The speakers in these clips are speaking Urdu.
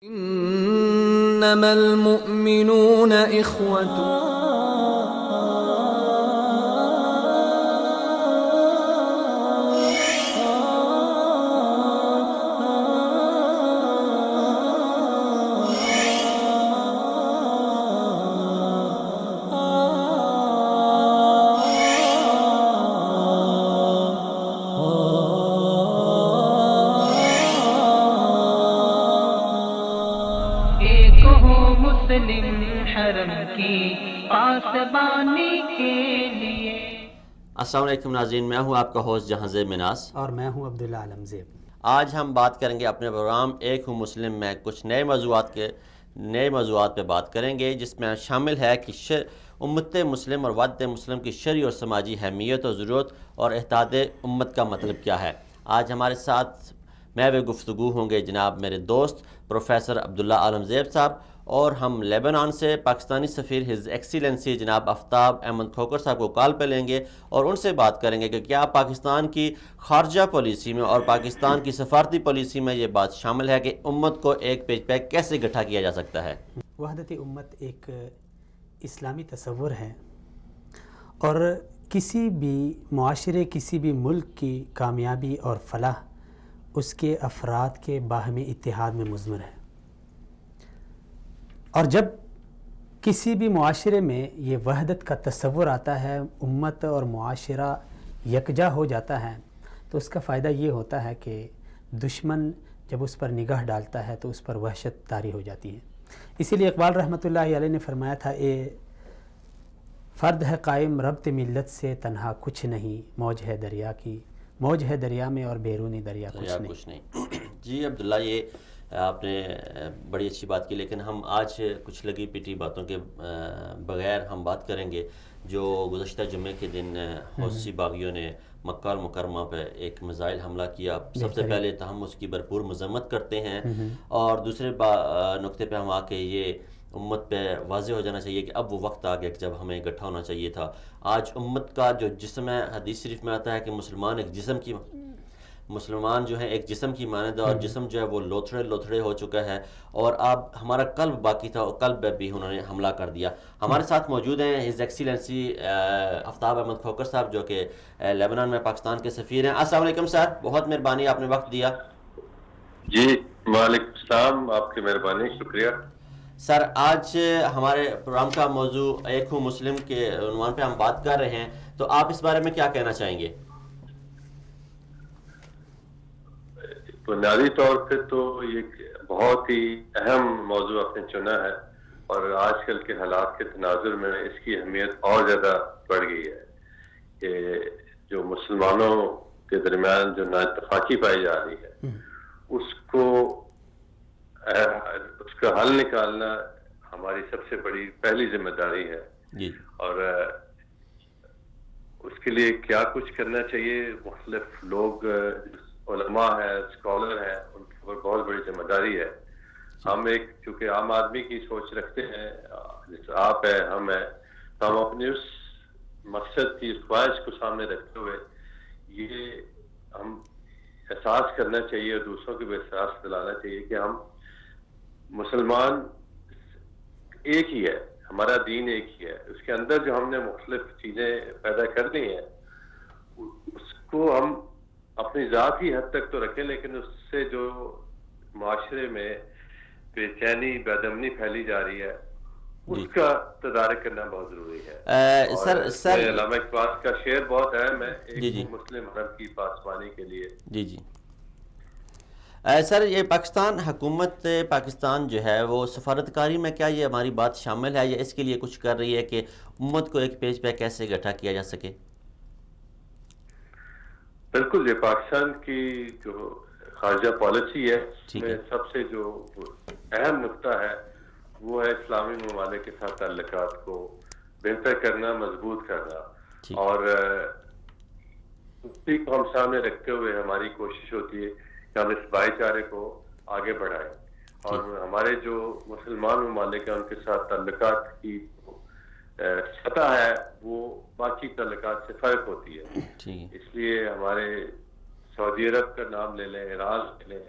انما المؤمنون اخوة. السلام علیکم ناظرین، میں ہوں آپ کا ہوسٹ جہاں زیب مناس اور میں ہوں عبداللہ عالم زیب۔ آج ہم بات کریں گے اپنے پروگرام ایک ہوں مسلم میں کچھ نئے موضوعات پہ بات کریں گے، جس میں شامل ہے کہ امت مسلم اور وحدت مسلم کی شرعی اور سماجی اہمیت اور ضرورت اور اتحاد امت کا مطلب کیا ہے۔ آج ہمارے ساتھ محو گفتگو ہوں گے جناب میرے دوست پروفیسر عبداللہ عالم زیب صاحب، اور ہم لیبنان سے پاکستانی سفیر ہز ایکسیلنسی جناب آفتاب احمد کھوکر صاحب کو کال پہ لیں گے اور ان سے بات کریں گے کہ کیا پاکستان کی خارجہ پالیسی میں اور پاکستان کی سفارتی پالیسی میں یہ بات شامل ہے کہ امت کو ایک پیج پہ کیسے اکٹھا کیا جا سکتا ہے۔ وحدت امت ایک اسلامی تصور ہے، اور کسی بھی معاشرے، کسی بھی ملک کی کامیابی اور فلاح اس کے افراد کے باہمی اتحاد میں مضمر ہے۔ اور جب کسی بھی معاشرے میں یہ وحدت کا تصور آتا ہے، امت اور معاشرہ یکجا ہو جاتا ہے، تو اس کا فائدہ یہ ہوتا ہے کہ دشمن جب اس پر نگاہ ڈالتا ہے تو اس پر وحشت طاری ہو جاتی ہے۔ اسی لیے اقبال رحمۃ اللہ علیہ نے فرمایا تھا، اے فرد ہے قائم ربط ملت سے تنہا کچھ نہیں، موج ہے دریا کی، موج ہے دریا میں اور بیرونی دریا کچھ نہیں۔ جی عبداللہ، یہ آپ نے بڑی اچھی بات کی، لیکن ہم آج کچھ لگی پٹی باتوں کے بغیر ہم بات کریں گے جو گزشتہ جمعے کے دن حوثی باغیوں نے مکہ المکرمہ پہ ایک میزائل حملہ کیا۔ سب سے پہلے تو ہم اس کی بھرپور مذمت کرتے ہیں، اور دوسرے نقطے پہ ہم آ کے یہ امت پہ واضح ہو جانا چاہیے کہ اب وہ وقت آ گیا کہ جب ہمیں اکٹھا ہونا چاہیے تھا۔ آج امت کا جو جسم ہے، حدیث شریف میں آتا ہے کہ مسلمان جو ہیں ایک جسم کی مانند، اور جسم جو ہے وہ لوتھڑے ہو چکا ہے، اور اب ہمارا قلب باقی تھا، اور قلب پہ بھی انہوں نے حملہ کر دیا۔ ہمارے ساتھ موجود ہیں ہز ایکسیلنسی آفتاب احمد کھوکر صاحب، جو کہ لیبنان میں پاکستان کے سفیر ہیں۔ السلام علیکم سر، بہت مہربانی آپ نے وقت دیا۔ جی وعلیکم السلام، آپ کی مہربانی، شکریہ سر۔ آج ہمارے پروگرام کا موضوع ایک ہوں مسلم کے عنوان پہ ہم بات کر رہے ہیں، تو آپ اس بارے میں کیا کہنا چاہیں گے؟ بنیادی طور پہ تو یہ بہت ہی اہم موضوع آپ نے چنا ہے، اور آج کل کے حالات کے تناظر میں اس کی اہمیت اور زیادہ بڑھ گئی ہے کہ جو مسلمانوں کے درمیان جو نااتفاقی پائی جا رہی ہے، اس کا حل نکالنا ہماری سب سے بڑی پہلی ذمہ داری ہے۔ اور اس کے لیے کیا کچھ کرنا چاہیے، مختلف لوگ، علماء ہیں، اسکالر ہیں، ان کے اوپر بہت بڑی ذمہ داری ہے۔ ہم ایک چونکہ عام آدمی کی سوچ رکھتے ہیں، جیسے آپ ہیں، ہم ہیں، تو ہم اپنی اس مقصد کی خواہش کو سامنے رکھتے ہوئے یہ ہم احساس کرنا چاہیے اور دوسروں کو بھی احساس دلانا چاہیے کہ ہم مسلمان ایک ہی ہے، ہمارا دین ایک ہی ہے۔ اس کے اندر جو ہم نے مختلف چیزیں پیدا کر لی ہیں، اس کو ہم اپنی ذاتی حد تک تو رکھیں، لیکن اس سے جو معاشرے میں بے چینی، بد امنی پھیلی جا رہی ہے، اس کا تدارک کرنا بہت ضروری ہے۔ اور علامہ اقبال کا شعر بہت اہم ہے، ایک مسلم حرم کی پاسبانی کے لیے۔ جی سر، یہ پاکستان حکومت پاکستان جو ہے وہ سفارتکاری میں کیا یہ ہماری بات شامل ہے، یا اس کے لیے کچھ کر رہی ہے کہ امت کو ایک پیج پہ کیسے اکٹھا کیا جا سکے؟ بالکل، یہ پاکستان کی جو خارجہ پالیسی ہے، اس میں سب سے جو اہم نقطہ ہے وہ ہے اسلامی ممالک کے ساتھ تعلقات کو بہتر کرنا، مضبوط کرنا، اور اسی کو ہم سامنے رکھتے ہوئے ہماری کوشش ہوتی ہے کہ ہم اس بھائی چارے کو آگے بڑھائیں، اور ہمارے جو مسلمان ممالک ہیں ان کے ساتھ تعلقات کی سطح ہے وہ باقی تعلقات سے فرق ہوتی ہے۔ اس لیے ہمارے سعودی عرب کا نام لے لیں، ایران لے لیں،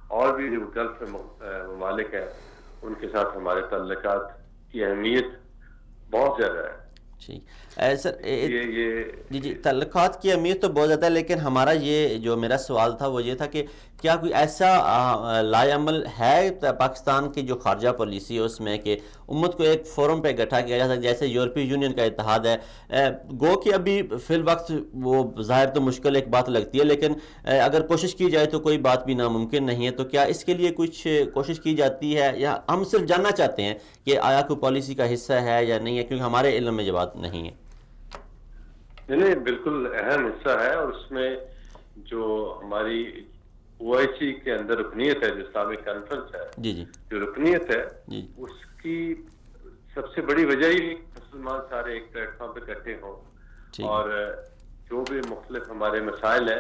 اور بھی جو گلف ممالک ہیں ان کے ساتھ ہمارے تعلقات کی اہمیت بہت زیادہ ہے. ٹھیک سر یہ جی تعلقات کی اہمیت تو بہت زیادہ ہے، لیکن ہمارا یہ جو میرا سوال تھا وہ یہ تھا کہ کیا کوئی ایسا لائے عمل ہے پاکستان کی جو خارجہ پالیسی ہے اس میں کہ امت کو ایک فورم پہ اکٹھا کیا جا سکتا، جیسے یورپی یونین کا اتحاد ہے؟ گو کہ ابھی فی الوقت وہ ظاہر تو مشکل ایک بات لگتی ہے، لیکن اگر کوشش کی جائے تو کوئی بات بھی ناممکن نہیں ہے. تو کیا اس کے لیے کچھ کوشش کی جاتی ہے، یا ہم صرف جاننا چاہتے ہیں کہ آیا کوئی پالیسی کا حصہ ہے یا نہیں ہے، کیونکہ ہمارے علم میں یہ بات نہیں ہے؟ نہیں، بالکل اہم حصہ ہے، اور اس میں جو ہماری OIC کے اندر رکنیت ہے، جو اسلامک کانفرنس ہے، جی جی جو رکنیت ہے جی اس کی سب سے بڑی وجہ ہی مسلمان سارے ایک پلیٹ فارم پہ اکٹھے ہوں اور جو بھی مختلف ہمارے مسائل ہیں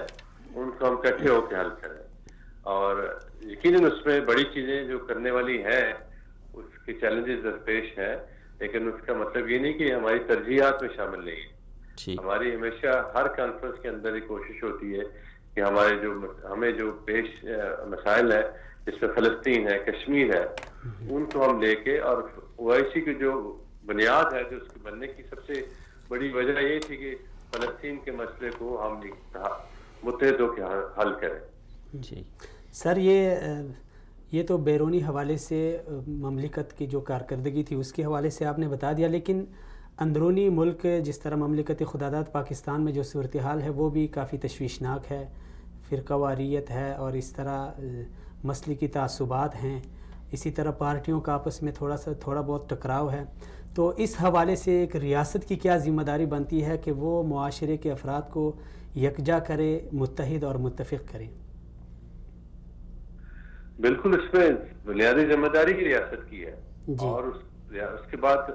ان کو ہم اکٹھے ہو کے حل کریں. اور یقیناً اس میں بڑی چیزیں جو کرنے والی ہیں، اس کے چیلنجز درپیش ہیں، لیکن اس کا مطلب یہ نہیں کہ ہماری ترجیحات میں شامل نہیں ہے. ہماری ہمیشہ ہر کانفرنس کے اندر یہ کوشش ہوتی ہے کہ ہمیں جو پیش مسائل ہیں، جس میں فلسطین ہے، کشمیر ہے، ان کو ہم لے کے، اور OIC کی جو بنیاد ہے، جو اس کے بننے کی سب سے بڑی وجہ یہ تھی کہ فلسطین کے مسئلے کو ہم متحد ہو کے حل کریں. جی سر، یہ تو بیرونی حوالے سے مملکت کی جو کارکردگی تھی اس کے حوالے سے آپ نے بتا دیا، لیکن اندرونی ملک جس طرح مملکت خداداد پاکستان میں جو صورتحال ہے وہ بھی کافی تشویشناک ہے. فرقہ واریت ہے اور اس طرح مسلکی تعصبات ہیں، اسی طرح پارٹیوں کا آپس میں تھوڑا بہت ٹکراؤ ہے. تو اس حوالے سے ایک ریاست کی کیا ذمہ داری بنتی ہے کہ وہ معاشرے کے افراد کو یکجا کرے، متحد اور متفق کرے؟ بالکل، اس میں بنیادی ذمہ داری کی ریاست کی ہے اور اس کے بعد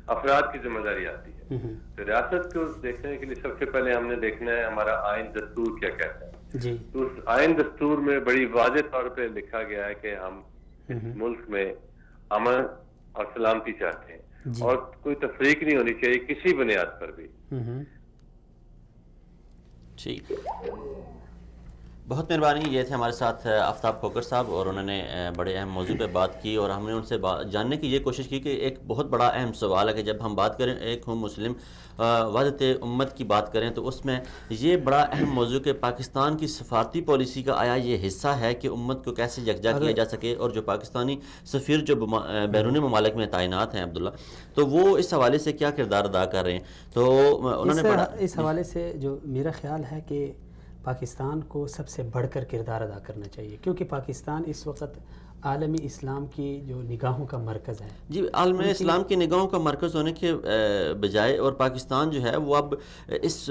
افراد کی ذمہ داری آتی ہے. تو ریاست کو دیکھنے کے لیے سب سے پہلے ہم نے دیکھنا ہے ہمارا آئین دستور کیا کہتا ہے. تو اس آئین دستور میں بڑی واضح طور پہ لکھا گیا ہے کہ ہم اس ملک میں امن اور سلامتی چاہتے ہیں اور کوئی تفریق نہیں ہونی چاہیے کسی بنیاد پر بھی. ٹھیک، بہت مہربانی. یہ تھے ہمارے ساتھ آفتاب کھوکر صاحب، اور انہوں نے بڑے اہم موضوع پہ بات کی، اور ہم نے ان سے جاننے کی یہ کوشش کی کہ ایک بہت بڑا اہم سوال ہے کہ جب ہم بات کریں ایک ہم مسلم وحدت امت کی بات کریں تو اس میں یہ بڑا اہم موضوع کہ پاکستان کی سفارتی پالیسی کا آیا یہ حصہ ہے کہ امت کو کیسے یکجا کیا جا سکے. اور جو پاکستانی سفیر جو بیرونی ممالک میں تعینات ہیں عبداللہ، تو وہ اس حوالے سے کیا کردار ادا کر رہے ہیں؟ تو انہوں نے اس حوالے سے جو میرا خیال ہے کہ پاکستان کو سب سے بڑھ کر کردار ادا کرنا چاہیے، کیونکہ پاکستان اس وقت عالمی اسلام کی جو نگاہوں کا مرکز ہے. جی، عالم اسلام کی نگاہوں کا مرکز ہونے کے بجائے، اور پاکستان جو ہے وہ اب اس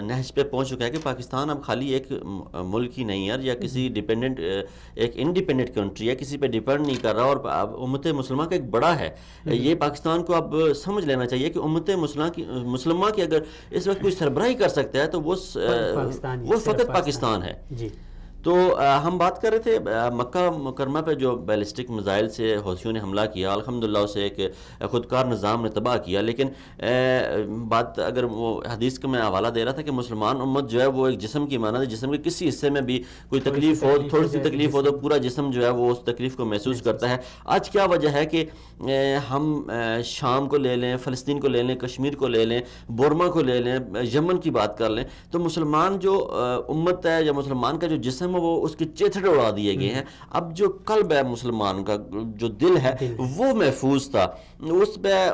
نہج پہ پہنچ چکا ہے کہ پاکستان اب خالی ایک ملک ہی نہیں ہے یا کسی ایک انڈیپینڈنٹ کنٹری ہے، کسی پہ ڈیپینڈ نہیں کر رہا، اور اب امت مسلمہ کا ایک بڑا ہے. یہ پاکستان کو اب سمجھ لینا چاہیے کہ امت مسلمہ کی اگر اس وقت کوئی سربراہی کر سکتا ہے تو وہ فقط پاکستان ہے. جی، تو ہم بات کر رہے تھے مکہ مکرمہ پہ جو بیلسٹک میزائل سے حوثیوں نے حملہ کیا، الحمدللہ اسے ایک خودکار نظام نے تباہ کیا. لیکن بات اگر وہ حدیث کا میں حوالہ دے رہا تھا کہ مسلمان امت جو ہے وہ ایک جسم کی مانند ہے، جسم کے کسی حصے میں بھی کوئی تکلیف ہو، تھوڑی سی تکلیف ہو تو پورا جسم جو ہے وہ اس تکلیف کو محسوس کرتا ہے. آج کیا وجہ ہے کہ ہم شام کو لے لیں، فلسطین کو لے لیں، کشمیر کو لے لیں، بورما کو لے لیں، یمن کی بات کر لیں، تو مسلمان جو امت ہے یا مسلمان کا جو جسم وہ اس کے چیتھڑے اڑا دیے گئے ہیں. اب جو قلب ہے مسلمان کا، جو دل ہے وہ محفوظ تھا،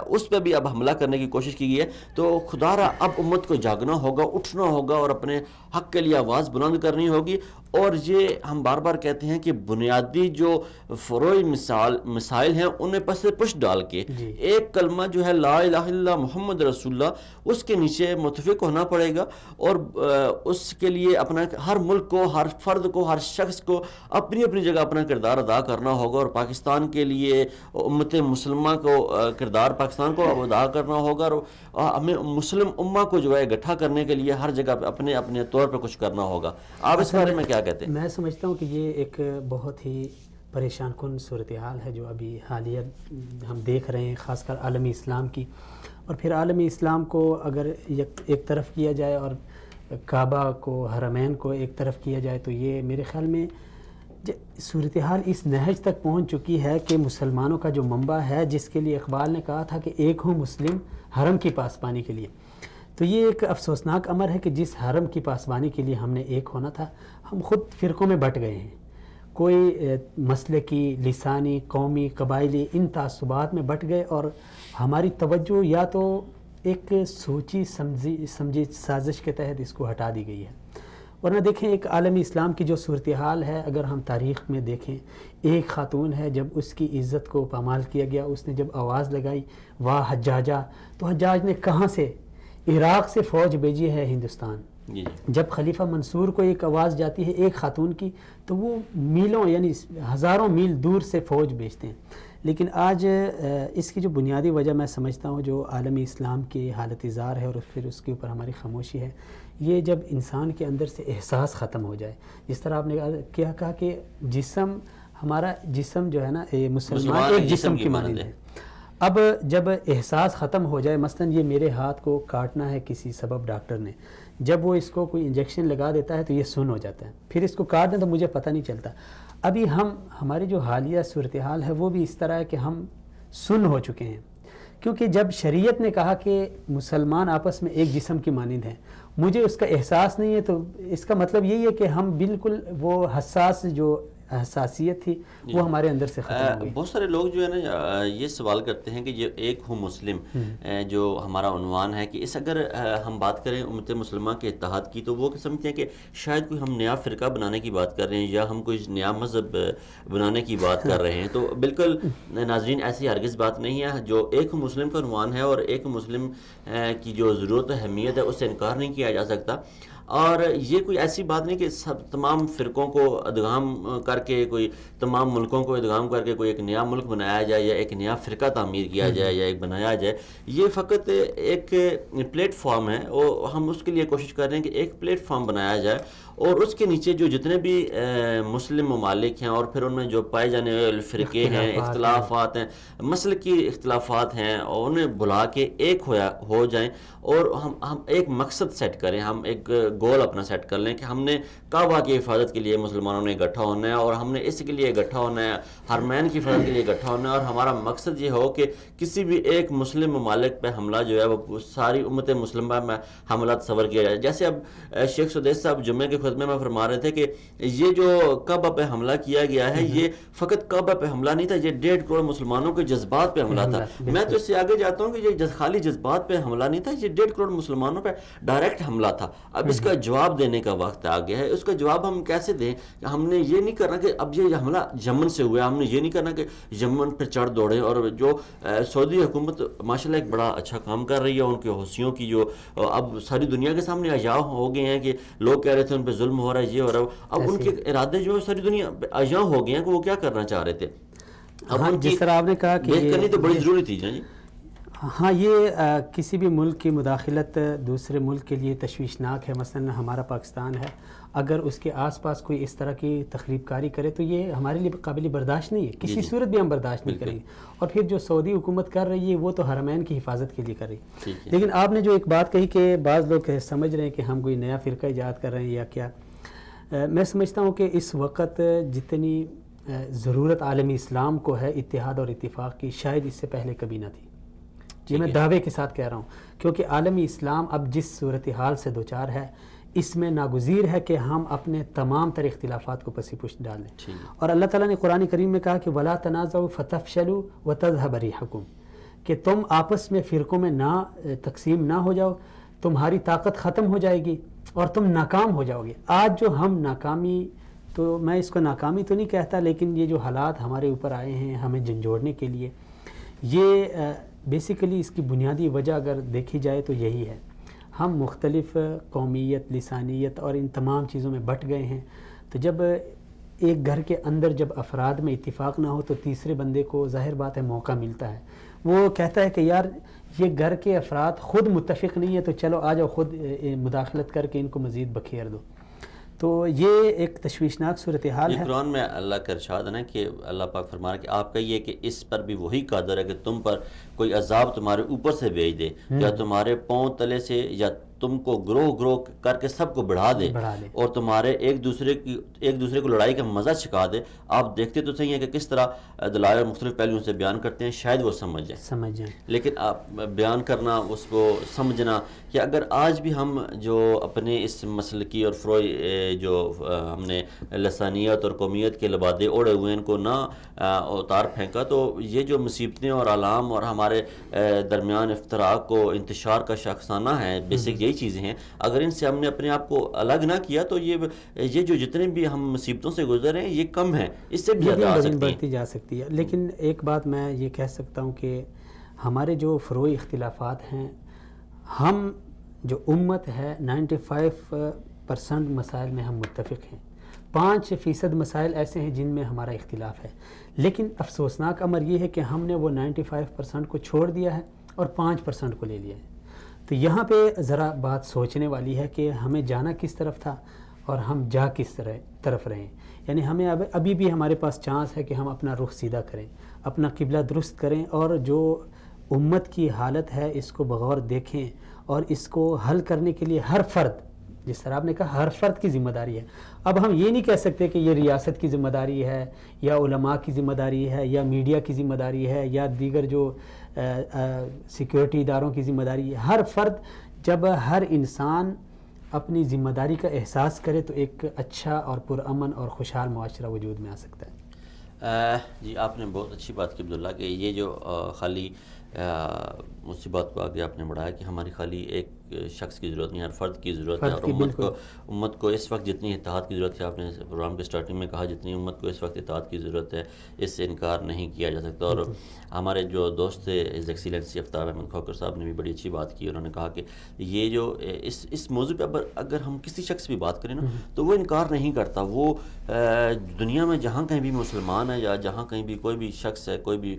اس پہ بھی اب حملہ کرنے کی کوشش کی گئی ہے. تو خدا را اب امت کو جاگنا ہوگا، اٹھنا ہوگا اور اپنے حق کے لیے آواز بلند کرنی ہوگی. اور یہ ہم بار بار کہتے ہیں کہ بنیادی جو فروعی مسائل ہیں انہیں پس پش ڈال کے ایک کلمہ جو ہے لا الہ الا محمد رسول اللہ، اس کے نیچے متفق ہونا پڑے گا. اور اس کے لیے اپنا ہر ملک کو، ہر فرد کو، ہر شخص کو اپنی اپنی جگہ اپنا کردار ادا کرنا ہوگا. اور پاکستان کے لیے امت مسلمہ کو کردار پاکستان کو ادا کرنا ہوگا، اور ہمیں مسلم امہ کو جو ہے اکٹھا کرنے کے لیے ہر جگہ اپنے اپنے طور پہ کچھ کرنا ہوگا. آپ اس بارے میں کیا کہتے ہیں؟ میں سمجھتا ہوں کہ یہ ایک بہت ہی پریشان کن صورتحال ہے جو ابھی حالیہ ہم دیکھ رہے ہیں، خاص کر عالمی اسلام کی. اور پھر عالمی اسلام کو اگر ایک طرف کیا جائے اور کعبہ کو، حرمین کو ایک طرف کیا جائے، تو یہ میرے خیال میں صورتحال اس نہج تک پہنچ چکی ہے کہ مسلمانوں کا جو منبع ہے، جس کے لیے اقبال نے کہا تھا کہ ایک ہوں مسلم حرم کی پاسبانی کے لیے، تو یہ ایک افسوسناک امر ہے کہ جس حرم کی پاسبانی کے لیے ہم نے ایک ہونا تھا، ہم خود فرقوں میں بٹ گئے ہیں. کوئی مسلکی، لسانی، قومی، قبائلی ان تعصبات میں بٹ گئے، اور ہماری توجہ یا تو ایک سوچی سمجھی سازش کے تحت اس کو ہٹا دی گئی ہے. ورنہ دیکھیں ایک عالمی اسلام کی جو صورتحال ہے، اگر ہم تاریخ میں دیکھیں، ایک خاتون ہے، جب اس کی عزت کو پامال کیا گیا، اس نے جب آواز لگائی واہ حجاجہ، تو حجاج نے کہاں سے؟ عراق سے فوج بھیجی ہے ہندوستان. جب خلیفہ منصور کو ایک آواز جاتی ہے ایک خاتون کی، تو وہ میلوں یعنی ہزاروں میل دور سے فوج بھیجتے ہیں. لیکن آج اس کی جو بنیادی وجہ میں سمجھتا ہوں جو عالمی اسلام کی حالت زار ہے، اور پھر اس کے اوپر ہماری خاموشی ہے، یہ جب انسان کے اندر سے احساس ختم ہو جائے. جس طرح آپ نے کیا کہا کہ جسم، ہمارا جسم جو ہے نا، مسلمان ایک جسم کی مانند ہے. اب جب احساس ختم ہو جائے، مثلا یہ میرے ہاتھ کو کاٹنا ہے کسی سبب ڈاکٹر نے، جب وہ اس کو کوئی انجیکشن لگا دیتا ہے تو یہ سن ہو جاتا ہے، پھر اس کو کاٹ دیں تو مجھے پتہ نہیں چلتا. ابھی ہماری جو حالیہ صورتحال ہے وہ بھی اس طرح ہے کہ ہم سن ہو چکے ہیں، کیونکہ جب شریعت نے کہا کہ مسلمان آپس میں ایک جسم کی مانند ہیں، مجھے اس کا احساس نہیں ہے، تو اس کا مطلب یہی ہے کہ ہم بالکل وہ حساس جو حساسیت تھی وہ ہمارے اندر سے ختم ہو گئی. بہت سارے لوگ جو ہے نا یہ سوال کرتے ہیں کہ یہ ایک ہوں مسلم جو ہمارا عنوان ہے، کہ اس اگر ہم بات کریں امت مسلمہ کے اتحاد کی، تو وہ سمجھتے ہیں کہ شاید کوئی ہم نیا فرقہ بنانے کی بات کر رہے ہیں، یا ہم کوئی نیا مذہب بنانے کی بات کر رہے ہیں. تو بالکل ناظرین ایسی ہرگز بات نہیں ہے. جو ایک ہوں مسلم کا عنوان ہے اور ایک مسلم کی جو ضرورت و اہمیت ہے، اس سے انکار نہیں کیا جا سکتا. اور یہ کوئی ایسی بات نہیں کہ تمام فرقوں کو ادغام کر کے، کوئی تمام ملکوں کو ادغام کر کے کوئی ایک نیا ملک بنایا جائے، یا ایک نیا فرقہ تعمیر کیا جائے، یا ایک بنایا جائے. یہ فقط ایک پلیٹ فارم ہے، اور ہم اس کے لیے کوشش کر رہے ہیں کہ ایک پلیٹ فارم بنایا جائے، اور اس کے نیچے جو جتنے بھی مسلم ممالک ہیں، اور پھر ان میں جو پائے جانے والے فرقے ہیں، اختلافات ہیں، مسلکی اختلافات ہیں، اور انہیں بلا کے ایک ہو جائیں، اور ہم ایک مقصد سیٹ کریں، ہم ایک گول اپنا سیٹ کر لیں کہ ہم نے کعبہ کی حفاظت کے لیے مسلمانوں نے اکٹھا ہونا ہے، اور ہم نے اس کے لیے اکٹھا ہونا ہے، حرمین کی حفاظت کے لیے اکٹھا ہونا ہے، اور ہمارا مقصد یہ ہو کہ کسی بھی ایک مسلم ممالک پہ حملہ جو ہے وہ ساری امت مسلمہ میں حملہ تصور کیا جائے. جیسے اب شیخ سدیس صاحب جمعے کے خطبے میں فرما رہے تھے کہ یہ جو کعبہ پہ حملہ کیا گیا ہے، یہ فقط کعبہ پہ حملہ نہیں تھا، یہ 1.5 کروڑ مسلمانوں کے جذبات پہ حملہ تھا. میں تو اس سے آگے جاتا ہوں کہ یہ خالی جذبات پہ حملہ نہیں تھا، یہ 1.5 کروڑ مسلمانوں پہ ڈائریکٹ حملہ تھا. اب اس کا جواب دینے کا وقت آ گیا ہے. اس کا جواب ہم کیسے دیں؟ ہم نے یہ نہیں کرنا کہ اب یہ حملہ یمن سے ہوا ہے، ہم نے یہ نہیں کرنا کہ یمن پہ چڑھ دوڑیں. اور جو سعودی حکومت ماشاءاللہ ایک بڑا اچھا کام کر رہی ہے، ان کے حوثیوں کی جو اب ساری دنیا کے سامنے عیاں ہو گئے ہیں کہ لوگ کہہ رہے تھے ان پہ ظلم ہو رہا ہے، یہ ہو رہا ہے، اب ان کے ارادے جو ساری دنیا عیاں ہو گئے ہیں کہ وہ کیا کرنا چاہ رہے تھے. اب ان جس طرح آپ نے کہا کہ کرنی تو بڑی ضروری تھی. جی ہاں، یہ کسی بھی ملک کی مداخلت دوسرے ملک کے لیے تشویشناک ہے. مثلا ہمارا پاکستان ہے، اگر اس کے آس پاس کوئی اس طرح کی تخریب کاری کرے تو یہ ہمارے لیے قابل برداشت نہیں ہے، کسی صورت بھی ہم برداشت نہیں کریں گے. اور پھر جو سعودی حکومت کر رہی ہے وہ تو حرمین کی حفاظت کے لیے کر رہی ہے. لیکن آپ نے جو ایک بات کہی کہ بعض لوگ سمجھ رہے ہیں کہ ہم کوئی نیا فرقہ ایجاد کر رہے ہیں یا کیا، میں سمجھتا ہوں کہ اس وقت جتنی ضرورت عالمی اسلام کو ہے اتحاد اور اتفاق کی، شاید اس سے پہلے کبھی نہ تھی. یہ میں دعوے کے ساتھ کہہ رہا ہوں، کیونکہ عالمی اسلام اب جس صورتحال سے دوچار ہے، اس میں ناگزیر ہے کہ ہم اپنے تمام تر اختلافات کو پسی پشت ڈال دیں. اور اللہ تعالیٰ نے قرآن کریم میں کہا کہ وَلَا تَنَازَعُوا فَتَفْشَلُوا وَتَذْهَبَ رِيحُكُمْ، کہ تم آپس میں فرقوں میں نہ تقسیم نہ ہو جاؤ، تمہاری طاقت ختم ہو جائے گی اور تم ناکام ہو جاؤ گے. آج جو ہم ناکامی، تو میں اس کو ناکامی تو نہیں کہتا، لیکن یہ جو حالات ہمارے اوپر آئے ہیں ہمیں جھنجھوڑنے کے لیے، یہ بیسیکلی اس کی بنیادی وجہ اگر دیکھی جائے تو یہی ہے. ہم مختلف قومیت، لسانیت اور ان تمام چیزوں میں بٹ گئے ہیں. تو جب ایک گھر کے اندر جب افراد میں اتفاق نہ ہو تو تیسرے بندے کو ظاہر بات ہے موقع ملتا ہے. وہ کہتا ہے کہ یار یہ گھر کے افراد خود متفق نہیں ہے، تو چلو آ جاؤ خود مداخلت کر کے ان کو مزید بکھیر دو. تو یہ ایک تشویشناک صورتحال ہے. قرآن میں اللہ کا ارشاد ہے نا کہ اللہ پاک فرما رہا ہے کہ آپ کہیے کہ اس پر بھی وہی قادر ہے کہ تم پر کوئی عذاب تمہارے اوپر سے بھیج دے، یا تمہارے پاؤں تلے سے یا تم کو گروہ کر کے سب کو بڑھا دے اور تمہارے ایک دوسرے کو لڑائی کا مزہ چکھا دے. آپ دیکھتے تو صحیح ہیں کہ کس طرح دلائل اور مختلف پہلوؤں سے بیان کرتے ہیں, شاید وہ سمجھ جائیں. لیکن آپ بیان کرنا, اس کو سمجھنا کہ اگر آج بھی ہم جو اپنے اس مسلکی اور فروئی جو ہم نے لسانیت اور قومیت کے لبادے اوڑے ہوئے ان کو نہ اتار پھینکا, تو یہ جو مصیبتیں اور علام اور ہمارے درمیان افتراق کو انتشار کا شاخسانہ ہے, بیسک یہی چیزیں ہیں. اگر ان سے ہم نے اپنے آپ کو الگ نہ کیا تو یہ جو جتنے بھی ہم مصیبتوں سے گزر رہے ہیں یہ کم ہیں, اس سے بھی زیادہ بڑھتی جا سکتی ہے. لیکن ایک بات میں یہ کہہ سکتا ہوں کہ ہمارے جو فروئی اختلافات ہیں, ہم جو امت ہے 95% مسائل میں ہم متفق ہیں. 5% مسائل ایسے ہیں جن میں ہمارا اختلاف ہے. لیکن افسوسناک امر یہ ہے کہ ہم نے وہ 95% کو چھوڑ دیا ہے اور 5% کو لے لیا ہے. تو یہاں پہ ذرا بات سوچنے والی ہے کہ ہمیں جانا کس طرف تھا اور ہم جا کس طرف رہے ہیں. یعنی ہمیں ابھی بھی ہمارے پاس چانس ہے کہ ہم اپنا رخ سیدھا کریں, اپنا قبلہ درست کریں, اور جو امت کی حالت ہے اس کو بغور دیکھیں, اور اس کو حل کرنے کے لیے ہر فرد, جس طرح آپ نے کہا ہر فرد کی ذمہ داری ہے. اب ہم یہ نہیں کہہ سکتے کہ یہ ریاست کی ذمہ داری ہے یا علماء کی ذمہ داری ہے یا میڈیا کی ذمہ داری ہے یا دیگر جو سیکیورٹی اداروں کی ذمہ داری ہے. ہر فرد, جب ہر انسان اپنی ذمہ داری کا احساس کرے تو ایک اچھا اور پرامن اور خوشحال معاشرہ وجود میں آ سکتا ہے. جی آپ نے بہت اچھی بات کی عبداللہ, کہ یہ جو خالی اسی بات کو آگے آپ نے بڑھایا کہ ہماری خالی ایک شخص کی ضرورت نہیں, ہر فرد کی ضرورت ہے. اور امت کو اس وقت جتنی اتحاد کی ضرورت ہے, آپ نے پروگرام کے سٹارٹنگ میں کہا جتنی امت کو اس وقت اتحاد کی ضرورت ہے اس سے انکار نہیں کیا جا سکتا. اور ہمارے جو دوست تھے ہز ایکسیلنسی آفتاب احمد کھوکر صاحب نے بھی بڑی اچھی بات کی. انہوں نے کہا کہ یہ جو اس موضوع پہ اگر ہم کسی شخص بھی بات کریں نا تو وہ انکار نہیں کرتا. وہ دنیا میں جہاں کہیں بھی مسلمان ہے یا جہاں کہیں بھی کوئی بھی شخص ہے, کوئی بھی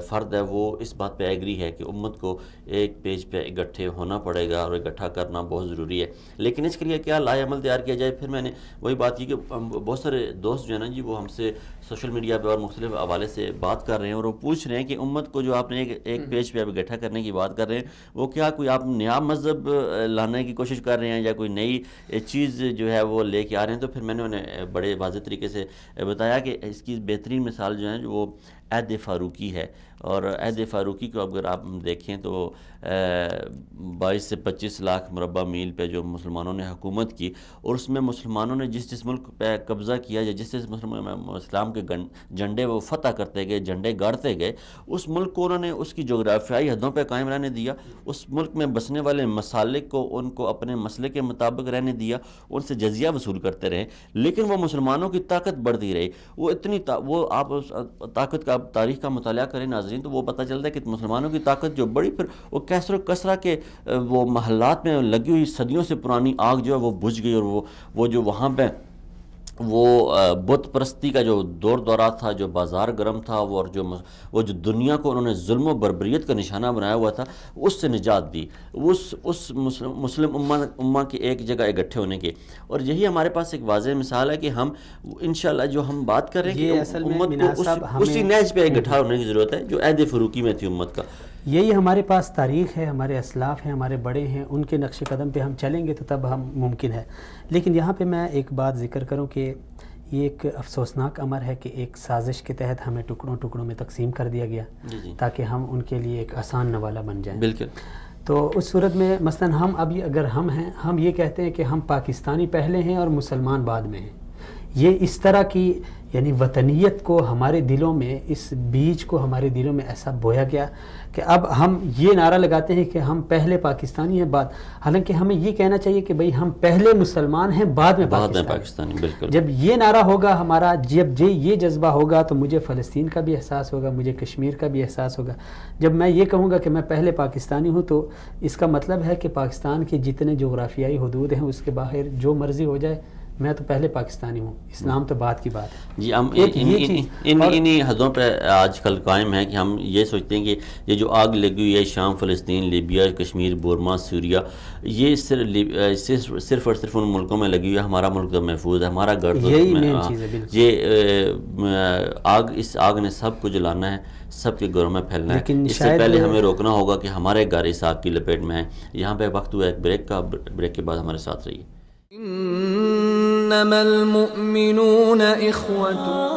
فرد ہے, وہ اس بات پہ ایگری ہے کہ امت کو ایک پیج پہ اکٹھے ہونا پڑے گا اور اکٹھا کرنا بہت ضروری ہے. لیکن اس کے لیے کیا لائے عمل تیار کیا جائے. پھر میں نے وہی بات کی کہ بہت سارے دوست جو ہیں نا جی, وہ ہم سے سوشل میڈیا پہ اور مختلف حوالے سے بات کر رہے ہیں اور وہ پوچھ رہے ہیں کہ امت کو جو آپ نے ایک پیج پہ اکٹھا کرنے کی بات کر رہے ہیں, وہ کیا کوئی آپ نیا مذہب لانے کی کوشش کر رہے ہیں یا کوئی نئی چیز جو ہے وہ لے کے آ رہے ہیں. تو پھر میں نے انہیں بڑے واضح طریقے سے بتایا کہ اس کی بہترین مثال جو ہے وہ عہد فاروقی ہے. اور عہد فاروقی کو اگر آپ دیکھیں تو 22 سے 25 لاکھ مربع میل پہ جو مسلمانوں نے حکومت کی, اور اس میں مسلمانوں نے جس ملک پہ قبضہ کیا یا جس اسلام کے جھنڈے وہ فتح کرتے گئے, جھنڈے گاڑتے گئے, اس ملک کو انہوں نے اس کی جغرافیائی حدوں پہ قائم رہنے دیا. اس ملک میں بسنے والے مسالک کو ان کو اپنے مسئلے کے مطابق رہنے دیا, ان سے جزیہ وصول کرتے رہے. لیکن وہ مسلمانوں کی طاقت بڑھتی رہی. وہ آپ طاقت کا تاریخ کا مطالعہ کریں ناظرین تو وہ پتہ چلتا ہے کہ مسلمانوں کی طاقت جو بڑی, پھر وہ کیسر و کسرہ کے وہ محلات میں لگی ہوئی صدیوں سے پرانی آگ جو ہے وہ بجھ گئی, اور وہ جو وہاں پہ وہ بت پرستی کا جو دورہ تھا, جو بازار گرم تھا, وہ جو دنیا کو انہوں نے ظلم و بربریت کا نشانہ بنایا ہوا تھا, اس سے نجات دی, اس مسلم امہ کے ایک جگہ اکٹھے ہونے کے. اور یہی ہمارے پاس ایک واضح مثال ہے کہ ہم انشاءاللہ جو ہم بات کر رہے ہیں کہ امت کو اسی نہج پہ اکٹھا ہونے کی ضرورت ہے جو عہد فاروقی میں تھی امت کا. یہی ہمارے پاس تاریخ ہے, ہمارے اسلاف ہیں, ہمارے بڑے ہیں, ان کے نقش قدم پہ ہم چلیں گے تو تب ہم ممکن ہے. لیکن یہاں پہ میں ایک بات ذکر کروں کہ یہ ایک افسوسناک امر ہے کہ ایک سازش کے تحت ہمیں ٹکڑوں میں تقسیم کر دیا گیا تاکہ ہم ان کے لیے ایک آسان نوالہ بن جائیں. بالکل. تو اس صورت میں مثلا ہم ابھی اگر ہم ہیں, ہم یہ کہتے ہیں کہ ہم پاکستانی پہلے ہیں اور مسلمان بعد میں ہیں. یہ اس طرح کی یعنی وطنیت کو ہمارے دلوں میں, اس بیج کو ہمارے دلوں میں ایسا بویا گیا کہ اب ہم یہ نعرہ لگاتے ہیں کہ ہم پہلے پاکستانی ہیں بعد, حالانکہ ہمیں یہ کہنا چاہیے کہ بھئی ہم پہلے مسلمان ہیں بعد میں پاکستانی. بالکل. جب یہ نعرہ ہوگا ہمارا, جب یہ جذبہ ہوگا تو مجھے فلسطین کا بھی احساس ہوگا, مجھے کشمیر کا بھی احساس ہوگا. جب میں یہ کہوں گا کہ میں پہلے پاکستانی ہوں تو اس کا مطلب ہے کہ پاکستان کے جتنے جغرافیائی حدود ہیں اس کے باہر جو مرضی ہو جائے میں تو پہلے پاکستانی ہوں، اسلام تو بات کی بات ہے. جی ہم ایک یہ چیز انہی حدوں پہ آج کل قائم ہے کہ ہم یہ سوچتے ہیں کہ یہ جو آگ لگی ہوئی ہے شام، فلسطین، لیبیا، کشمیر، بورما، سوریا، یہ صرف اور صرف ان ملکوں میں لگی ہوئی ہے. ہمارا ملک تو محفوظ ہے، ہمارا گھر تو یہی مین چیز ہے. بالکل یہ اس آگ نے سب کو جلانا ہے، سب کے گھروں میں پھیلنا ہے. لیکن اس سے پہلے ہمیں روکنا ہوگا کہ ہمارے گھر اس آگ کی لپیٹ میں ہیں. یہاں پہ وقت ہوا ایک بریک کا، بریک کے بعد ہمارے ساتھ رہیے. إنما المؤمنون إخوة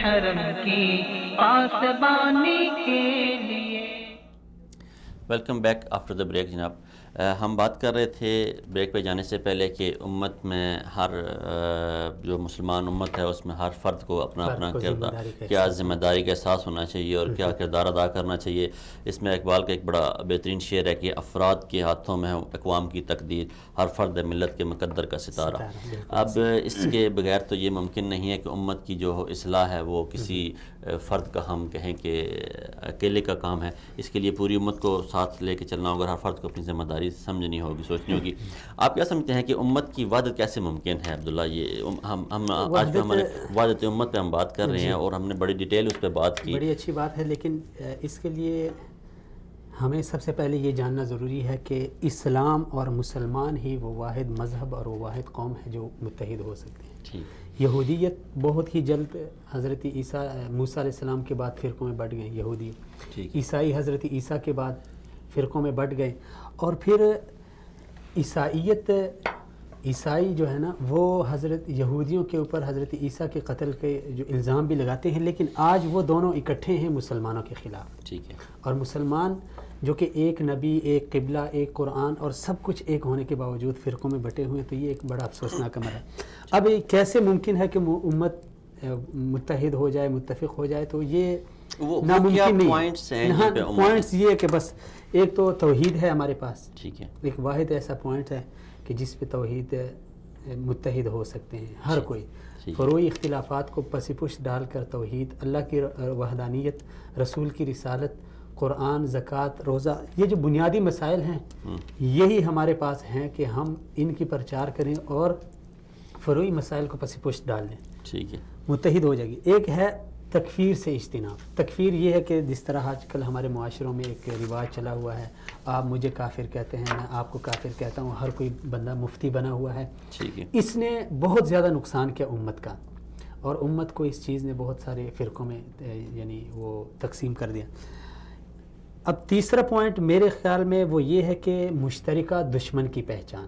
حرم کی پاسبانی کے لیے. Welcome back after the break. جناب ہم بات کر رہے تھے بریک پہ جانے سے پہلے کہ امت میں ہر جو مسلمان امت ہے اس میں ہر فرد کو اپنا کیا ذمہ داری کا احساس ہونا چاہیے اور کیا کردار ادا کرنا چاہیے. اس میں اقبال کا ایک بڑا بہترین شعر ہے کہ افراد کے ہاتھوں میں اقوام کی تقدیر، ہر فرد ملت کے مقدر کا ستارہ. اب اس کے بغیر تو یہ ممکن نہیں ہے کہ امت کی جو اصلاح ہے وہ کسی فرد کا ہم کہیں کہ اکیلے کا کام ہے. اس کے لیے پوری امت کو ساتھ لے کے چلنا ہوگا، ہر فرد کو اپنی ذمہ داری سمجھنی ہوگی، سوچنی ہوگی. آپ کیا سمجھتے ہیں کہ امت کی وحدت کیسے ممکن ہے عبداللہ؟ یہ ہم آج پہ ہمارے وحدت امت پہ ہم بات کر رہے ہیں اور ہم نے بڑی ڈیٹیل اس پہ بات کی. بڑی اچھی بات ہے، لیکن اس کے لیے ہمیں سب سے پہلے یہ جاننا ضروری ہے کہ اسلام اور مسلمان ہی وہ واحد مذہب اور وہ واحد قوم ہے جو متحد ہو سکتے ہیں. یہودیت بہت ہی جلد حضرت موسیٰ علیہ السلام کے بعد فرقوں میں بٹ گئے یہودی. عیسائی حضرت عیسیٰ کے بعد فرقوں میں بٹ گئے، اور پھر عیسائی جو ہے نا وہ حضرت یہودیوں کے اوپر حضرت عیسیٰ کے قتل کے جو الزام بھی لگاتے ہیں، لیکن آج وہ دونوں اکٹھے ہیں مسلمانوں کے خلاف. ٹھیک ہے. اور مسلمان جو کہ ایک نبی، ایک قبلہ، ایک قرآن اور سب کچھ ایک ہونے کے باوجود فرقوں میں بٹے ہوئے ہیں، تو یہ ایک بڑا افسوسناک امر ہے. اب کیسے ممکن ہے کہ امت متحد ہو جائے، متفق ہو جائے؟ تو یہ ناممکن نہیں. پوائنٹس یہ ہے کہ بس ایک تو توحید ہے ہمارے پاس. ٹھیک ہے. ایک واحد ایسا پوائنٹ ہے کہ جس پہ توحید متحد ہو سکتے ہیں ہر کوئی. فروعی اختلافات کو پس پشت ڈال کر توحید، اللہ کی وحدانیت، رسول کی رسالت، قرآن، زکوٰۃ، روزہ، یہ جو بنیادی مسائل ہیں یہی ہمارے پاس ہیں کہ ہم ان کی پرچار کریں اور فروعی مسائل کو پس پشت ڈال دیں. ٹھیک ہے. متحد ہو جائے گی. ایک ہے تکفیر سے اجتناب. تکفیر یہ ہے کہ جس طرح آج کل ہمارے معاشروں میں ایک رواج چلا ہوا ہے، آپ مجھے کافر کہتے ہیں، میں آپ کو کافر کہتا ہوں، ہر کوئی بندہ مفتی بنا ہوا ہے. اس نے بہت زیادہ نقصان کیا امت کا، اور امت کو اس چیز نے بہت سارے فرقوں میں یعنی وہ تقسیم کر دیا. اب تیسرا پوائنٹ میرے خیال میں وہ یہ ہے کہ مشترکہ دشمن کی پہچان.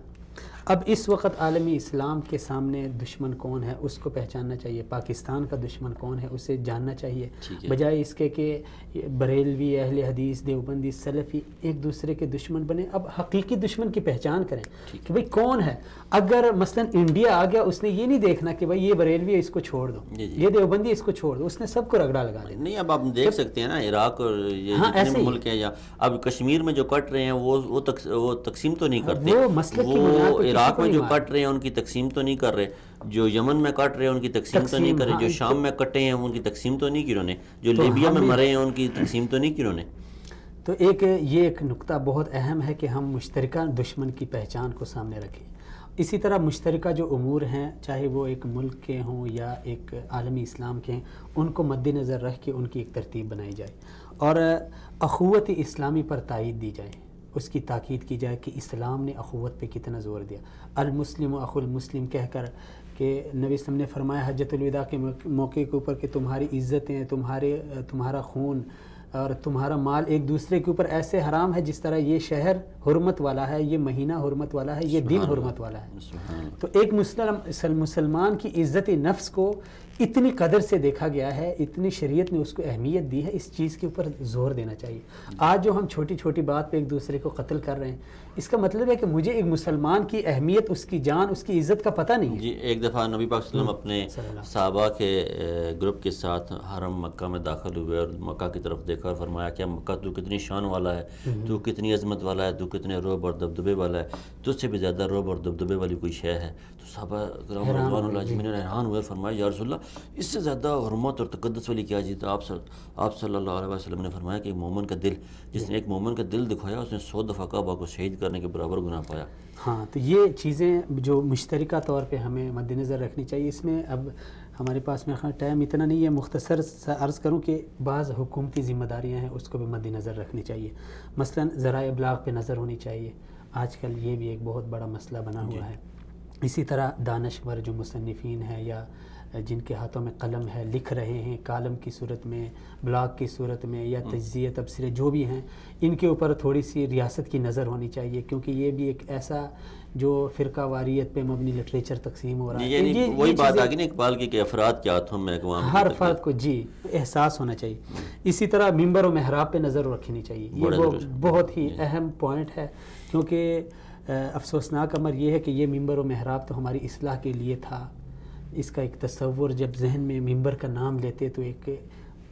اب اس وقت عالمی اسلام کے سامنے دشمن کون ہے اس کو پہچاننا چاہیے. پاکستان کا دشمن کون ہے اسے جاننا چاہیے، بجائے اس کے کہ بریلوی، اہل حدیث، دیوبندی، سلفی ایک دوسرے کے دشمن بنے. اب حقیقی دشمن کی پہچان کریں کہ بھئی کون ہے. اگر مثلا انڈیا آ گیا، اس نے یہ نہیں دیکھنا کہ بھئی یہ بریلوی ہے اس کو چھوڑ دو، یہ دیوبندی اس کو چھوڑ دو، اس نے سب کو رگڑا لگا دیا. نہیں اب آپ دیکھ سکتے ہیں نا عراق اور یہ جتنے ملک ہیں، یا اب کشمیر میں جو کٹ رہے ہیں وہ تقسیم تو نہیں کرتے. وہ عراق میں جو کٹ رہے ہیں ان کی تقسیم تو نہیں کر رہے، جو یمن میں کٹ رہے ہیں ان کی تقسیم تو نہیں کر رہے، جو شام میں کٹے ہیں ان کی تقسیم تو نہیں کی انہوں نے، جو لیبیا میں مرے ہیں ان کی تقسیم تو نہیں کی انہوں نے. تو یہ ایک نقطہ بہت اہم ہے کہ ہم مشترکہ دشمن کی پہچان کو سامنے رکھیں. اسی طرح مشترکہ جو امور ہیں، چاہے وہ ایک ملک کے ہوں یا ایک عالمی اسلام کے ہیں، ان کو مد نظر رکھ کے ان کی ایک ترتیب بنائی جائے اور اخوت اسلامی پر تائید دی جائے. اس کی تاکید کی جائے کہ اسلام نے اخوت پہ کتنا زور دیا. المسلم و اخو المسلم کہہ کر کہ نبی صلی اللہ علیہ وسلم نے فرمایا حجۃ الوداع کے موقع کے اوپر کہ تمہاری عزتیں، تمہارا خون اور تمہارا مال ایک دوسرے کے اوپر ایسے حرام ہے جس طرح یہ شہر حرمت والا ہے, یہ مہینہ حرمت والا ہے, یہ دن حرمت والا ہے. تو ایک مسلمان کی عزت نفس کو اتنی قدر سے دیکھا گیا ہے, اتنی شریعت نے اس کو اہمیت دی ہے, اس چیز کے اوپر زور دینا چاہیے. آج جو ہم چھوٹی چھوٹی بات پہ ایک دوسرے کو قتل کر رہے ہیں, اس کا مطلب ہے کہ مجھے ایک مسلمان کی اہمیت, اس کی جان, اس کی عزت کا پتہ نہیں ہے. جی ایک دفعہ نبی پاک صلی اللہ علیہ وسلم اپنے صحابہ کے گروپ کے ساتھ حرم مکہ میں داخل ہوئے اور مکہ کی طرف دیکھا اور فرمایا کہ مکہ تو کتنی شان والا ہے, تو کتنی عظمت والا ہے, تو کتنے رعب اور دبدبے والا ہے, تجھ سے بھی زیادہ رعب اور دبدبے والی کوئی شے ہے. تو صحابہ کرام رضوان اللہ اجمعین حیران ہوئے, فرمایا یا رسول اللہ اس سے زیادہ حرمت اور تقدس والی کیا چیز. آپ صلی اللہ علیہ وسلم نے فرمایا کہ ایک مومن کا دل, جس نے ایک مومن کا دل دکھایا اس نے 100 دفعہ کعبہ کو شہید کرنے کے برابر گناہ پایا. ہاں تو یہ چیزیں جو مشترکہ طور پہ ہمیں مد نظر رکھنی چاہیے. اس میں اب ہمارے پاس میرا خیال ٹائم اتنا نہیں ہے, مختصر سا عرض کروں کہ بعض حکومتی ذمہ داریاں ہیں اس کو بھی مد نظر رکھنی چاہیے. مثلا ذرائع ابلاغ پہ نظر ہونی چاہیے, آج کل یہ بھی ایک بہت بڑا مسئلہ بنا ہوا ہے. اسی طرح دانشور جو مصنفین ہیں یا جن کے ہاتھوں میں قلم ہے, لکھ رہے ہیں کالم کی صورت میں, بلاگ کی صورت میں یا تجزیہ تبصرے جو بھی ہیں, ان کے اوپر تھوڑی سی ریاست کی نظر ہونی چاہیے, کیونکہ یہ بھی ایک ایسا جو فرقہ واریت پہ مبنی لٹریچر تقسیم ہو رہا ہے. یہ وہی بات آگئی نا اقبال کی کہ افراد کے ہاتھوں میں ہر فرد کو جی احساس ہونا چاہیے. اسی طرح ممبر و محراب پہ نظر رکھنی چاہیے. یہ بہت ہی اہم پوائنٹ ہے, کیونکہ افسوسناک امر یہ ہے کہ یہ ممبر و محراب تو ہماری اصلاح کے لیے تھا. اس کا ایک تصور جب ذہن میں ممبر کا نام لیتے تو ایک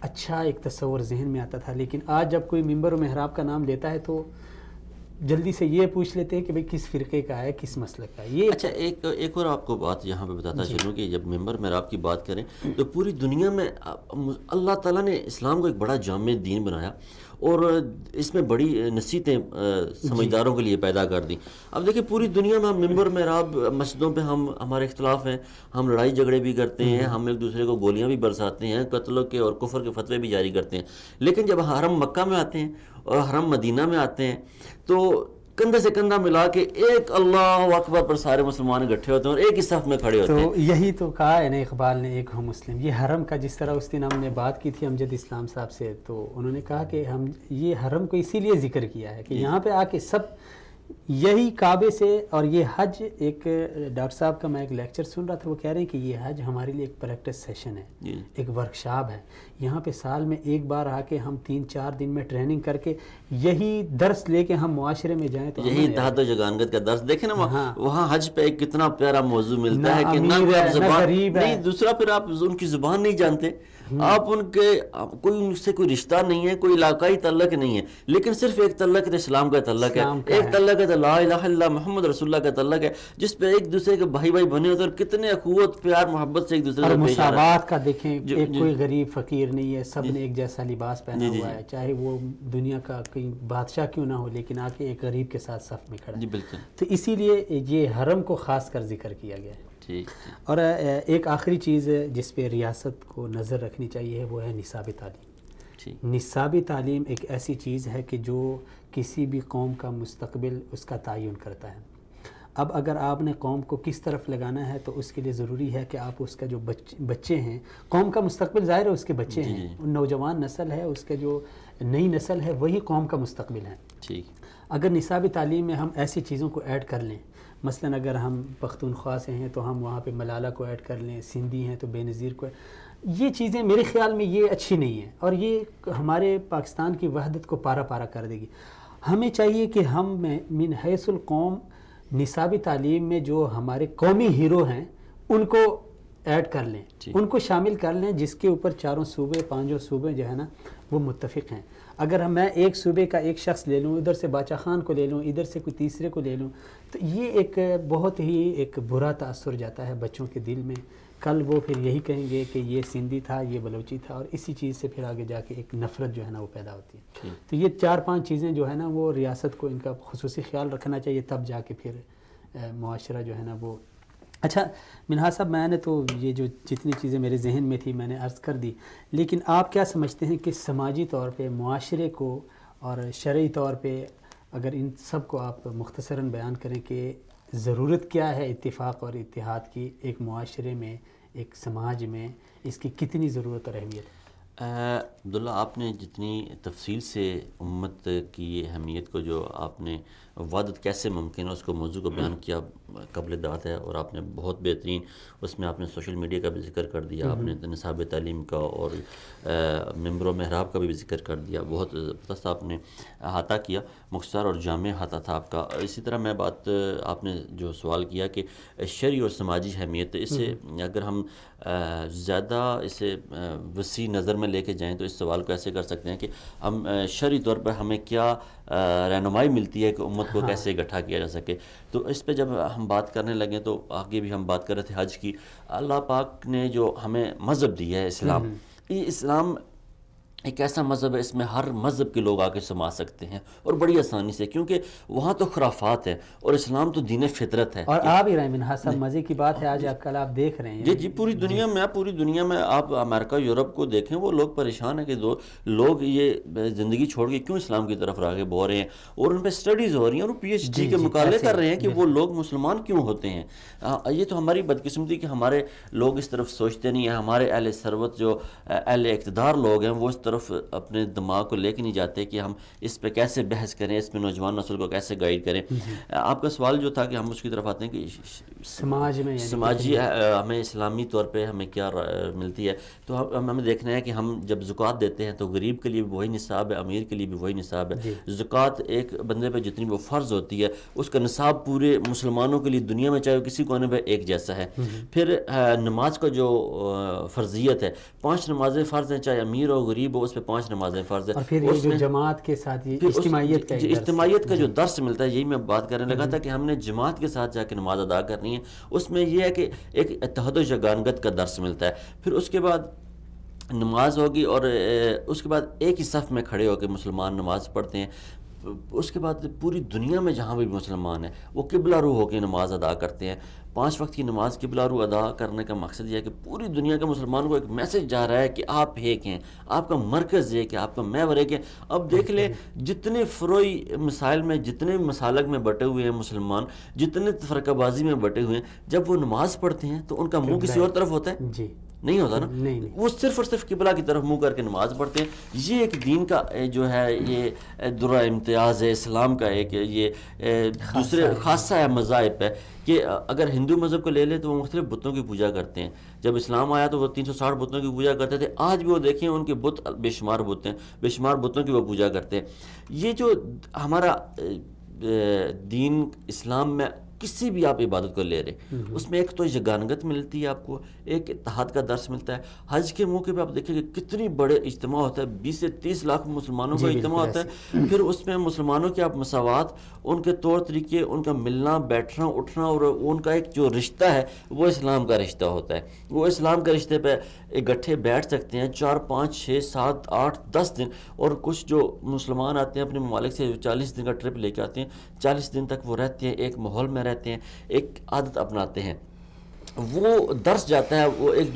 اچھا ایک تصور ذہن میں آتا تھا, لیکن آج جب کوئی ممبر و محراب کا نام لیتا ہے تو جلدی سے یہ پوچھ لیتے ہیں کہ بھئی کس فرقے کا ہے, کس مسلک کا ہے. یہ اچھا ایک اور آپ کو بات یہاں پہ بتاتا چلوں کہ جب ممبر محراب کی بات کریں تو پوری دنیا میں اللہ تعالیٰ نے اسلام کو ایک بڑا جامع دین بنایا اور اس میں بڑی نصیحتیں سمجھداروں کے لیے پیدا کر دیں. اب دیکھیں پوری دنیا میں ہم ممبر محراب مسجدوں پہ ہمارے اختلاف ہیں, ہم لڑائی جھگڑے بھی کرتے ہیں, ہم ایک دوسرے کو گولیاں بھی برساتے ہیں, قتلوں کے اور کفر کے فتوے بھی جاری کرتے ہیں. لیکن جب حرم مکہ میں آتے ہیں اور حرم مدینہ میں آتے ہیں تو کندھے سے کندھا ملا کے ایک اللہ اکبر پر سارے مسلمان اکٹھے ہوتے ہیں اور ایک ہی صف میں کھڑے ہوتے ہیں. تو یہی تو کہا ہے نا اقبال نے, ایک ہم مسلم. یہ حرم کا جس طرح اس دن ہم نے بات کی تھی امجد اسلام صاحب سے, تو انہوں نے کہا کہ ہم یہ حرم کو اسی لیے ذکر کیا ہے کہ یہاں پہ آ کے سب یہی کعبے سے, اور یہ حج ایک ڈاکٹر صاحب کا میں ایک لیکچر سن رہا تھا, وہ کہہ رہے ہیں کہ یہ حج ہمارے لیے ایک پریکٹس سیشن ہے, ایک ورکشاپ ہے. یہاں پہ سال میں ایک بار آ کے ہم 3-4 دن میں ٹریننگ کر کے یہی درس لے کے ہم معاشرے میں جائیں تو یہی اتحاد و جگانگت کا درس دیکھیں نا. وہاں حج پہ ایک کتنا پیارا موضوع ملتا ہے کہ نہ زبان نہیں, دوسرا پھر آپ ان کی زبان نہیں جانتے, آپ ان کے کوئی ان سے کوئی رشتہ نہیں ہے, کوئی علاقائی تعلق نہیں ہے, لیکن صرف ایک تعلق ہے اسلام کا تعلق ہے, ایک تعلق ہے لا الہ الا اللہ محمد رسول اللہ کا تعلق ہے, جس پہ ایک دوسرے کے بھائی بھائی بنے ہوتے ہیں اور کتنے اخوت پیار محبت سے ایک دوسرے سے پیش آ رہے ہیں. مساوات کا دیکھیں, ایک کوئی غریب فقیر نہیں ہے, سب نے ایک جیسا لباس پہنا ہوا ہے, چاہے وہ دنیا کا کوئی بادشاہ کیوں نہ ہو, لیکن آ کے ایک غریب کے ساتھ صف میں کھڑا ہے. جی بالکل. تو اسی لیے یہ حرم کو خاص کر ذکر کیا گیا ہے. اور ایک آخری چیز جس پہ ریاست کو نظر رکھنی چاہیے وہ ہے نصاب تعلیم. نصاب تعلیم ایک ایسی چیز ہے کہ جو کسی بھی قوم کا مستقبل اس کا تعین کرتا ہے. اب اگر آپ نے قوم کو کس طرف لگانا ہے تو اس کے لیے ضروری ہے کہ آپ اس کا جو بچے ہیں, قوم کا مستقبل ظاہر ہے اس کے بچے ہیں, نوجوان نسل ہے, اس کے جو نئی نسل ہے وہی قوم کا مستقبل ہے. اگر نصاب تعلیم میں ہم ایسی چیزوں کو ایڈ کر لیں, مثلا اگر ہم پختونخوا سے ہیں تو ہم وہاں پہ ملالہ کو ایڈ کر لیں, سندھی ہیں تو بے نظیر کو, یہ چیزیں میرے خیال میں یہ اچھی نہیں ہیں اور یہ ہمارے پاکستان کی وحدت کو پارا پارا کر دے گی. ہمیں چاہیے کہ ہم من حیث القوم نصابی تعلیم میں جو ہمارے قومی ہیرو ہیں ان کو ایڈ کر لیں, ان کو شامل کر لیں, جس کے اوپر 4 صوبے 5 صوبے جو ہے نا وہ متفق ہیں. اگر میں ایک صوبے کا ایک شخص لے لوں, ادھر سے باچا خان کو لے لوں, ادھر سے کوئی تیسرے کو لے لوں, تو یہ ایک بہت ہی ایک برا تاثر جاتا ہے بچوں کے دل میں. کل وہ پھر یہی کہیں گے کہ یہ سندھی تھا, یہ بلوچی تھا, اور اسی چیز سے پھر آگے جا کے ایک نفرت جو ہے نا وہ پیدا ہوتی ہے. تو یہ 4-5 چیزیں جو ہے نا وہ ریاست کو ان کا خصوصی خیال رکھنا چاہیے, تب جا کے پھر معاشرہ جو ہے نا وہ. اچھا منہاج صاحب, میں نے تو یہ جو جتنی چیزیں میرے ذہن میں تھی میں نے عرض کر دی, لیکن آپ کیا سمجھتے ہیں کہ سماجی طور پہ معاشرے کو اور شرعی طور پہ اگر ان سب کو آپ مختصراً بیان کریں کہ ضرورت کیا ہے اتفاق اور اتحاد کی ایک معاشرے میں, ایک سماج میں, اس کی کتنی ضرورت اور اہمیت ہے؟ عبداللہ، آپ نے جتنی تفصیل سے امت کی اہمیت کو، جو آپ نے وحدت کیسے ممکن ہے اس کو موضوع کو بیان کیا، قابل داد ہے. اور آپ نے بہت بہترین اس میں آپ نے سوشل میڈیا کا بھی ذکر کر دیا، آپ نے نصاب تعلیم کا اور ممبر و محراب کا بھی ذکر کر دیا. بہت زبردست آپ نے احاطہ کیا، مختصر اور جامع احاطہ تھا آپ کا. اسی طرح میں بات آپ نے جو سوال کیا کہ شرعی اور سماجی اہمیت، اسے اگر ہم زیادہ اسے وسیع نظر میں لے کے جائیں تو اس سوال کو ایسے کر سکتے ہیں کہ ہم شرعی طور پر ہمیں کیا رہنمائی ملتی ہے کہ امت کو کیسے اکٹھا کیا جا سکے. تو اس پہ جب ہم بات کرنے لگیں تو آگے بھی ہم بات کر رہے تھے حج کی. اللہ پاک نے جو ہمیں مذہب دیا ہے اسلام، یہ اسلام ایک ایسا مذہب ہے، اس میں ہر مذہب کے لوگ آ کے سما سکتے ہیں اور بڑی آسانی سے، کیونکہ وہاں تو خرافات ہیں اور اسلام تو دین فطرت ہے. اور آپ ہی رحمن حسن، مزے کی بات ہے آج کل آپ دیکھ رہے ہیں جی پوری دنیا میں آپ امریکہ یورپ کو دیکھیں، وہ لوگ پریشان ہیں کہ لوگ یہ زندگی چھوڑ کے کیوں اسلام کی طرف راغب ہو رہے ہیں، اور ان پہ سٹڈیز ہو رہی ہیں اور پی ایچ ڈی کے مقالے کر رہے ہیں کہ وہ لوگ مسلمان کیوں ہوتے ہیں. یہ تو ہماری بدقسمتی کہ ہمارے لوگ اس طرف سوچتے نہیں ہیں. ہمارے اہل ثروت جو اہل اقتدار لوگ ہیں وہ اس طرف اپنے دماغ کو لے کے نہیں جاتے کہ ہم اس پہ کیسے بحث کریں، اس میں نوجوان نسل کو کیسے گائیڈ کریں. آپ کا سوال جو تھا کہ ہم اس کی طرف آتے ہیں کہ سماج میں سماجی ہمیں اسلامی طور پہ ہمیں کیا ملتی ہے. تو ہمیں دیکھنا ہے کہ ہم جب زکوٰۃ دیتے ہیں تو غریب کے لیے بھی وہی نصاب ہے، امیر کے لیے بھی وہی نصاب ہے. زکوٰۃ ایک بندے پہ جتنی وہ فرض ہوتی ہے اس کا نصاب پورے مسلمانوں کے لیے دنیا میں چاہے کسی کونے پہ ایک جیسا ہے. پھر نماز کا جو فرضیت ہے، 5 نمازیں فرض ہیں، چاہے امیر ہو غریب ہو، اس پہ 5 نمازیں فرض ہیں. اور پھر یہ جو جماعت کے ساتھ یہ اجتماعیت کا جو درس ملتا ہے، یہی میں بات کرنے لگا تھا کہ ہم نے جماعت کے ساتھ جا کے نماز ادا کرنی ہے. اس میں یہ ہے کہ ایک اتحاد و یگانگت کا درس ملتا ہے. پھر اس کے بعد نماز ہوگی اور اس کے بعد ایک ہی صف میں کھڑے ہو کے مسلمان نماز پڑھتے ہیں. اس کے بعد پوری دنیا میں جہاں بھی مسلمان ہیں وہ قبلہ رو ہو کے نماز ادا کرتے ہیں. 5 وقت کی نماز قبلہ رو ادا کرنے کا مقصد یہ ہے کہ پوری دنیا کے مسلمانوں کو ایک میسج جا رہا ہے کہ آپ ایک ہیں، آپ کا مرکز ایک ہے، آپ کا محور ایک ہے. اب دیکھ لیں جتنے فروئی مسائل میں، جتنے مسالک میں بٹے ہوئے ہیں مسلمان، جتنے فرقہ بازی میں بٹے ہوئے ہیں، جب وہ نماز پڑھتے ہیں تو ان کا منہ کسی اور طرف ہوتا ہے؟ جی نہیں ہوتا نا. وہ صرف اور صرف قبلہ کی طرف منہ کر کے نماز پڑھتے ہیں. یہ ایک دین کا جو ہے یہ درہ امتیاز ہے اسلام کا، ایک یہ دوسرے خاصہ ہے مذاہب ہے کہ اگر ہندو مذہب کو لے لیں تو وہ مختلف بتوں کی پوجا کرتے ہیں. جب اسلام آیا تو وہ 360 بتوں کی پوجا کرتے تھے. آج بھی وہ دیکھیں ان کے بت بے شمار بت ہیں، بے شمار بتوں کی وہ پوجا کرتے ہیں. یہ جو ہمارا دین اسلام میں کسی بھی آپ عبادت کو لے رہے، اس میں ایک تو یگانگت ملتی ہے، آپ کو ایک اتحاد کا درس ملتا ہے. حج کے موقع پہ آپ دیکھیں کہ کتنی بڑے اجتماع ہوتا ہے، 20 سے 30 لاکھ مسلمانوں کا اجتماع ہوتا ہے. پھر اس میں مسلمانوں کے آپ مساوات، ان کے طور طریقے، ان کا ملنا بیٹھنا اٹھنا اور ان کا ایک جو رشتہ ہے وہ اسلام کا رشتہ ہوتا ہے. وہ اسلام کے رشتے پہ اکٹھے بیٹھ سکتے ہیں 4 5 6 7 8 10 دن. اور کچھ جو مسلمان آتے ہیں اپنے ممالک سے 40 دن کا ٹرپ لے کے آتے ہیں، 40 دن تک وہ رہتے ہیں، ایک ماحول میں رہتے ہیں، ایک عادت اپناتے ہیں. وہ درس جاتا ہے، وہ ایک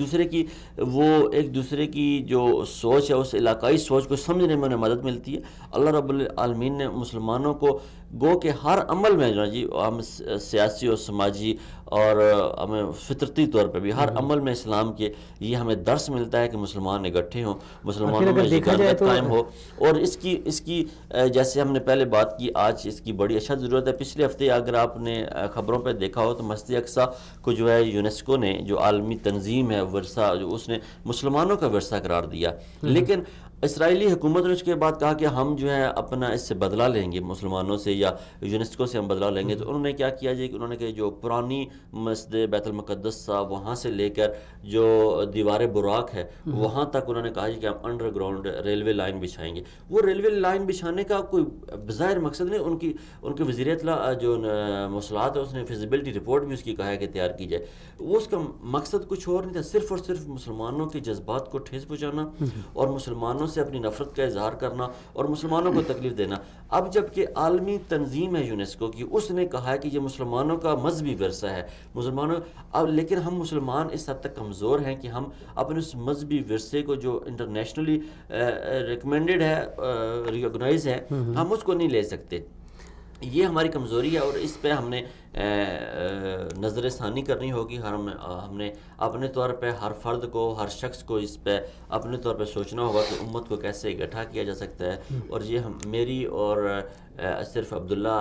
دوسرے کی جو سوچ ہے اس علاقائی سوچ کو سمجھنے میں انہیں مدد ملتی ہے. اللہ رب العالمین نے مسلمانوں کو گو کہ ہر عمل میں جو جی ہم سیاسی اور سماجی اور ہمیں فطرتی طور پہ بھی ہر عمل میں اسلام کے یہ ہمیں درس ملتا ہے کہ مسلمان اکٹھے ہوں، مسلمانوں میں یگانگت قائم ہو. اور اس کی جیسے ہم نے پہلے بات کی، آج اس کی بڑی اشد ضرورت ہے. پچھلے ہفتے اگر آپ نے خبروں پہ دیکھا ہو تو مسجد اقصیٰ کو جو ہے یونیسکو نے، جو عالمی تنظیم ہے ورثہ، جو اس نے مسلمانوں کا ورثہ قرار دیا. لیکن اسرائیلی حکومت نے اس کے بعد کہا کہ ہم جو ہے اپنا اس سے بدلہ لیں گے، مسلمانوں سے یا یونیسکو سے ہم بدلہ لیں گے. تو انہوں نے کیا کیا جی کہ انہوں نے کہ جو پرانی مسجد بیت المقدس تھا وہاں سے لے کر جو دیوار براق ہے وہاں تک انہوں نے کہا جی کہ ہم انڈر گراؤنڈ ریلوے لائن بچھائیں گے. وہ ریلوے لائن بچھانے کا کوئی بظاہر مقصد نہیں. ان کے وزیر اطلاع جو مواصلات ہے اس نے فیزیبلٹی رپورٹ بھی اس کی کہا ہے کہ تیار کی جائے. وہ اس کا مقصد کچھ اور نہیں تھا، صرف اور صرف مسلمانوں کے جذبات کو ٹھیس پہنچانا اور مسلمانوں سے اپنی نفرت کا اظہار کرنا اور مسلمانوں کو تکلیف دینا. اب جب کہ عالمی تنظیم ہے یونیسکو کی، اس نے کہا ہے کہ یہ مسلمانوں کا مذہبی ورثہ ہے اب لیکن ہم مسلمان اس حد تک کمزور ہیں کہ ہم اپنے اس مذہبی ورثے کو جو انٹرنیشنلی ریکمینڈڈ ہے، ریکگنائز ہے، ہم اس کو نہیں لے سکتے. یہ ہماری کمزوری ہے اور اس پہ ہم نے نظر ثانی کرنی ہوگی. ہم نے اپنے طور پہ ہر فرد کو، ہر شخص کو اس پہ اپنے طور پہ سوچنا ہوگا کہ امت کو کیسے اکٹھا کیا جا سکتا ہے. اور یہ میری اور صرف عبداللہ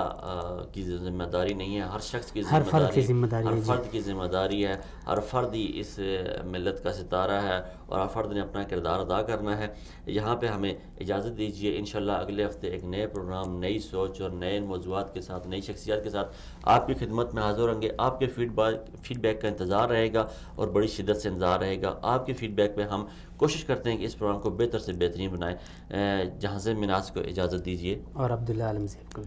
کی ذمہ داری نہیں ہے، ہر شخص کی ذمہ داری، ہر فرد کی ذمہ داری ہے. ہر فرد ہی اس ملت کا ستارہ ہے اور ہر فرد نے اپنا کردار ادا کرنا ہے. یہاں پہ ہمیں اجازت دیجیے، انشاءاللہ اگلے ہفتے ایک نئے پروگرام، نئی سوچ اور نئے موضوعات کے ساتھ، نئی شخصیات کے ساتھ آپ کی خدمت میں حاضر ہوں گے. آپ کے فیڈ بیک کا انتظار رہے گا اور بڑی شدت سے انتظار رہے گا. آپ کے فیڈ بیک پہ ہم کوشش کرتے ہیں کہ اس پروگرام کو بہتر سے بہترین بنائیں. جہاں سے مناس کو اجازت دیجیے اور عبداللہ عالم زیب کو